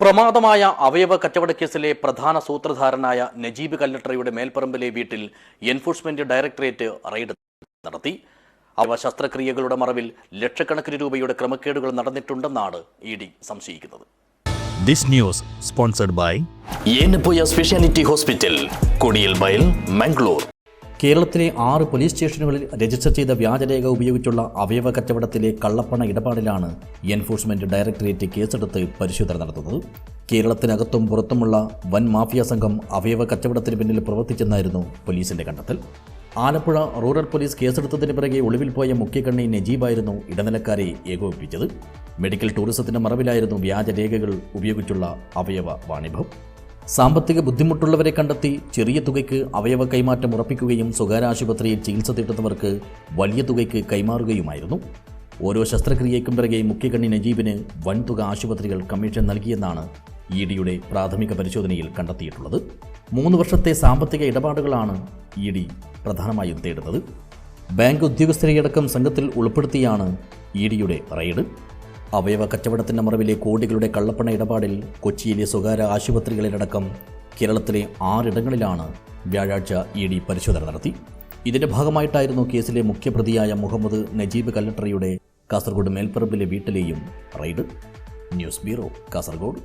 പ്രമാദമായ അവയവ കച്ചവട കേസിലെ പ്രധാന സൂത്രധാരനായ നജീബ് കല്ലട്ടറയുടെ മേൽപ്പറമ്പിലെ വീട്ടിൽ എൻഫോഴ്സ്മെന്റ് ഡയറക്ടറേറ്റ് റെയ്ഡ് നടത്തി. അവയവ ശസ്ത്രക്രിയകളുടെ മറവിൽ ലക്ഷക്കണക്കിന് രൂപയുടെ ക്രമക്കേടുകൾ നടന്നിട്ടുണ്ടെന്നാണ് ഇഡി സംശയിക്കുന്നത്. This news sponsored by Yenepoya speciality hospital, Kodialbail, Mangalore. കേരളത്തിലെ 6 പോലീസ് സ്റ്റേഷനുകളിൽ രജിസ്റ്റർ ചെയ്ത വ്യാജരേഖ ഉപയോഗിച്ചുള്ള അവയവ കച്ചവടത്തിലെ കള്ളപ്പണ ഇടപാടിലാണ് എൻഫോഴ്സ്മെന്റ് ഡയറക്ടറേറ്റ് കേസെടുത്ത് പരിശോധന നടത്തുന്നത്. കേരളത്തിനകത്തും പുറത്തുമുള്ള വൻ മാഫിയ സംഘം അവയവ കച്ചവടത്തിന് പിന്നിൽ പ്രവർത്തിച്ചെന്നായിരുന്നു പോലീസിന്റെ കണ്ടെത്തൽ. ആലപ്പുഴ റൂറൽ പോലീസ് കേസെടുത്തതിന് പിറകെ ഒളിവിൽ പോയ മുഖ്യകണ്ണി നജീബായിരുന്നു ഇടനിലക്കാരെ ഏകോപിപ്പിച്ചത്. മെഡിക്കൽ ടൂറിസത്തിന്റെ മറവിലായിരുന്നു വ്യാജരേഖകൾ ഉപയോഗിച്ചുള്ള അവയവ വാണിഭം. സാമ്പത്തിക ബുദ്ധിമുട്ടുള്ളവരെ കണ്ടെത്തി ചെറിയ തുകയ്ക്ക് അവയവ കൈമാറ്റം ഉറപ്പിക്കുകയും സ്വകാര്യ ആശുപത്രിയിൽ ചികിത്സ തേടുന്നവർക്ക് വലിയ തുകയ്ക്ക് കൈമാറുകയുമായിരുന്നു. ഓരോ ശസ്ത്രക്രിയയ്ക്കും പിറകെ മുഖ്യകണ്ണി നജീബിന് വൻതുക ആശുപത്രികൾ കമ്മീഷൻ നൽകിയെന്നാണ് ഇഡിയുടെ പ്രാഥമിക പരിശോധനയിൽ കണ്ടെത്തിയിട്ടുള്ളത്. 3 വർഷത്തെ സാമ്പത്തിക ഇടപാടുകളാണ് ഇഡി പ്രധാനമായും തേടുന്നത്. ബാങ്ക് ഉദ്യോഗസ്ഥരെയടക്കം സംഘത്തിൽ ഉൾപ്പെടുത്തിയാണ് ഇഡിയുടെ റെയ്ഡ്. അവയവ കച്ചവടത്തിൻ്റെ മറവിലെ കോടികളുടെ കള്ളപ്പണ ഇടപാടിൽ കൊച്ചിയിലെ സ്വകാര്യ ആശുപത്രികളിലടക്കം കേരളത്തിലെ 6 ഇടങ്ങളിലാണ് വ്യാഴാഴ്ച ഇഡി പരിശോധന നടത്തി. ഇതിന്റെ ഭാഗമായിട്ടായിരുന്നു കേസിലെ മുഖ്യപ്രതിയായ മുഹമ്മദ് നജീബ് കല്ലട്ടറയുടെ കാസർഗോഡ് മേൽപ്പറമ്പിലെ വീട്ടിലെയും റെയ്ഡ്. News bureau, Kasaragod.